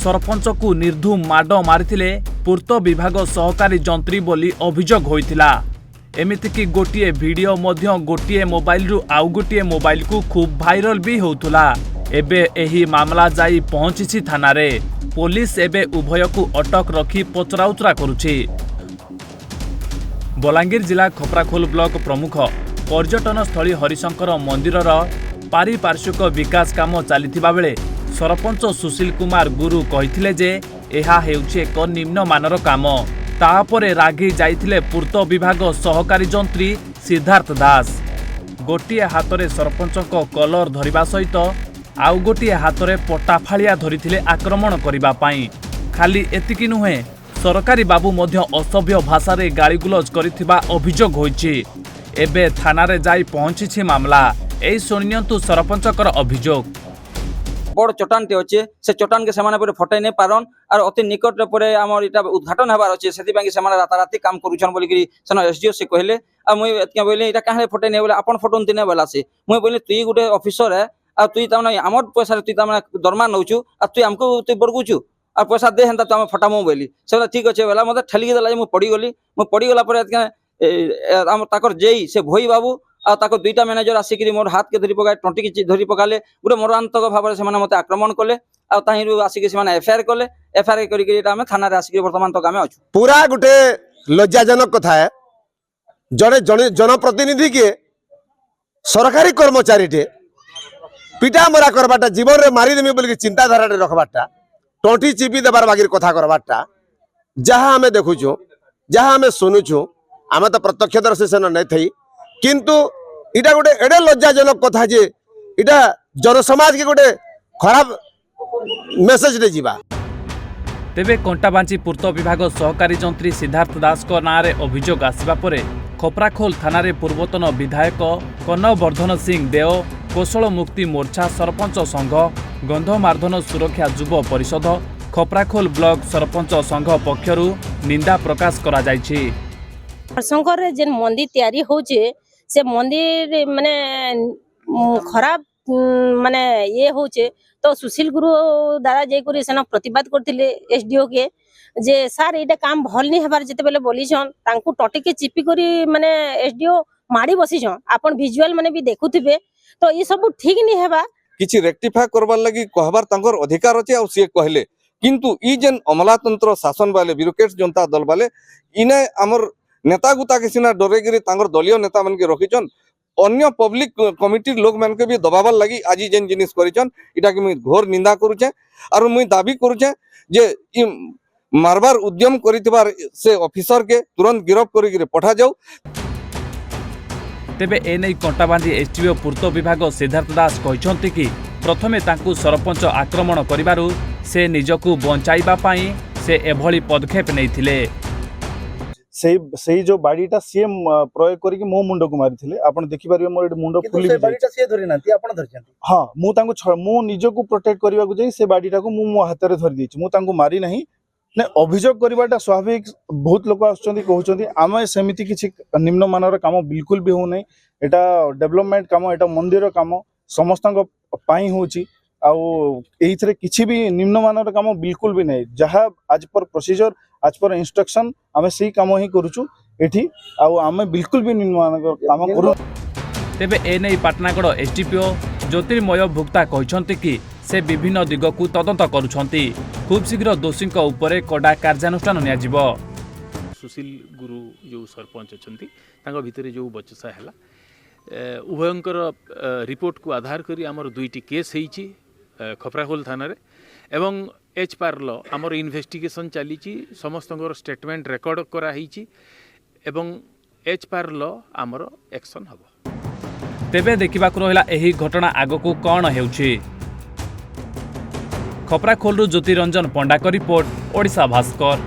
सरपंच को निर्धूम माड मारिथिले पूर्त विभाग सहकारी जंत्री बोली अभियोग होइतिला। एमितिकी गोटिए वीडियो मध्य गोटिए मोबाइल रु आउ गोटिए मोबाइल को खूब भाइरल भी होउतुला। एबे एही मामला जाई पहुंची थाना रे। पुलिस एबे उभय को अटक रखी पचराउचरा करुछि। बलांगीर जिला खपराखोल ब्लॉक प्रमुख पर्यटन स्थली हरिशंकर मंदिरर पारिपार्श्विक विकास काम चलिथिबा बेले सरपंच सुशील कुमार गुरु कहिथिले जे एहा हेउछि एक निम्नमानर काम। तापरे रागी जाइथिले पूर्त विभाग सहकारी जंत्री सिद्धार्थ दास। गोटिए हातरे सरपंचक कलर धरिबा सहित आउ गोटिए हातरे पटाफालिया धरिथिले आक्रमण करिबा पई। खाली एतिकी नुहे सरकारी बाबू मध्य असभ्य भाषा रे गालीगुलज करिथिबा अभियोग होइछि। एबे थाना रे जाई पहुंची मामला। एई सुनियंतु सरपंचकर अभियोग। बड़ चट्टानटे अच्छे से चट्टान के सेमाने पर फटाई नहीं पारन और अति निकट पर आमर इटा उद्घाटन हबार अच्छे से सेमाने राताराति काम करूछन बोलिकी सेना एसडीओ से कहले आ मुई एतके बोले इटा काहे फटाई नहीं बोले अपन फटोन दिने वाला से मुई बोले तुई गुटे ऑफिसर है आ तुई तमने हमर पैसा तुई तमने दरमा नउछु आ तुई हमको तुई बरगुछु आ पैसा दे हेंता तमे फटामो बोली से ठीक अच्छे बोला मते ठेली देला मु पड़ी गला पर एतके हम ताकर जेई से भोई बाबू आ ताको दुईटा मैनेजर आसिक मोर हाथ के धरी पकाए टंटी की धरी पकाले गोटे मरांतक भाव में मत आक्रमण कले आसिक एफआईआर कले एफआईआर करके थाना आसिक बर्तमान तक आम अच्छु। पूरा गोटे लज्जाजनक कथा है जड़े जनप्रतिनिधि के सरकारी कर्मचारी टे पिटा मरा करवाटा जीवन में मारिदेमी बोल चिंताधारा रखबाटा टंटी चिपी देवार बागिर कथा करवाटा जहाँ आम देखुचु जहाँ आम शुणुचु आम तो प्रत्यक्षदर्शी सेन नहीं थी किंतु इटा गोटे एडे लज्जाजनक कथा जे इटा जनसमाज के गोटे खराब मेसेज दे जीवा। तेबे कंटाबांची पूर्त विभाग सहकारी जंत्री सिद्धार्थ दास को नारे अभियोग आसिबा परे खपराखोल थाना रे पूर्वतन विधायक कनवर्धन सिंह देव कौशल मुक्ति मोर्चा सरपंच संघ गंधमार्धन सुरक्षा युव परिषद खपराखोल ब्लॉक सरपंच संघ पक्षरु निंदा प्रकाश करा जायछि। हरशंकर रे जेन मंदिर तैयारी होचे से मंदिर माने खराब माने ये होचे तो सुशील गुरु दादा जय करी सेना प्रतिवाद करथिले एसडीओ के जे सर एटा काम भल नहीं हबार जते बेले बोलीछन तांको टटी के चिपी करी माने एसडीओ माड़ी बसीछन आपन विजुअल माने भी देखुथिबे तो ये सब ठीक नहीं हेबा किछि रेक्टिफाई करबार लागि कहबार तांकर अधिकार अछि आ से कहले किंतु ई जेन अमलातंत्र शासन वाले ब्यूरोक्रेट जनता दल वाले इने हमर नेता गुता के सिना डरेगिरी तांगर दलीय नेता मन के रखिछन अन्य पब्लिक कमिटी लोग मन के भी दबावर लगी आज जेन जिनिस करिछन इटा के मुई घोर निंदा करूछे और मुई दाबी करूछे जे इ मारबार उद्यम करितबार से ऑफिसर के तुरंत गिरफ्त करिके पठा जाऊ। तेबे एनै कंटाबांधी एसटीओ पूर्त विभाग सिद्धार्थ दास कहिसंती कि प्रथमे तांकु सरपंच आक्रमण करिबारु से निजकु बंचाइबा पई से एभली पदक्षेप नैथिले। से जो बाड़ीटा सी प्रयोग करके मो मुंड को मारी आपन देखि परिबे मोर मुंड फुली बाड़ीटा सी धरि नांती आपन धरछन। हां मु तांको मु निज को प्रोटेक्ट करबा को जाई से बाड़ीटा को मु मो हाथ रे धरि दिछि मु तांको मारी नहीं ने अभियोग करबाटा स्वाभाविक बहुत लोक आछंती कहउछंती आमे सेमिति किछि निम्न मानर काम बिल्कुल भी हो नै एटा डेवलपमेंट काम एटा मंदिर काम समस्तक पाई होछि आउ एहिथरे किछि भी निम्न मानर काम बिल्कुल भी नै जहा आज पर प्रोसीजर आज पर इंस्ट्रक्शन आमे सही काम ही करूछु एठी आउ आमे बिल्कुल भी निम्न मानर काम करू। तेबे एनै पाटनागढ़ एसडीपीओ ज्योतिर्मय भुक्ता कहिसंती कि से विभिन्न दिग को तदंत करुछंती खूब शीघ्र दोषी उपरे कड़ा कार्यानुष्ठान निया जिवो। सुशील गुरु जो सरपंच अछंती तांको भितरे जो बचसा हैला उभयंकर रिपोर्ट को आधार करी हमर दुईटी केस हेइची खपराखोल थाना रे एवं एच पार्ल आमर इन्वेस्टिगेशन चली समस्त स्टेटमेंट रेकर्ड करा हेइची एवं एच पार्ल आमर एक्शन हबो। तेबे देखिबाक रहिला एही घटना आगको कोन हेउची। खपराखोलरू ज्योतिरंजन पंडा का रिपोर्ट ओडिशा भास्कर।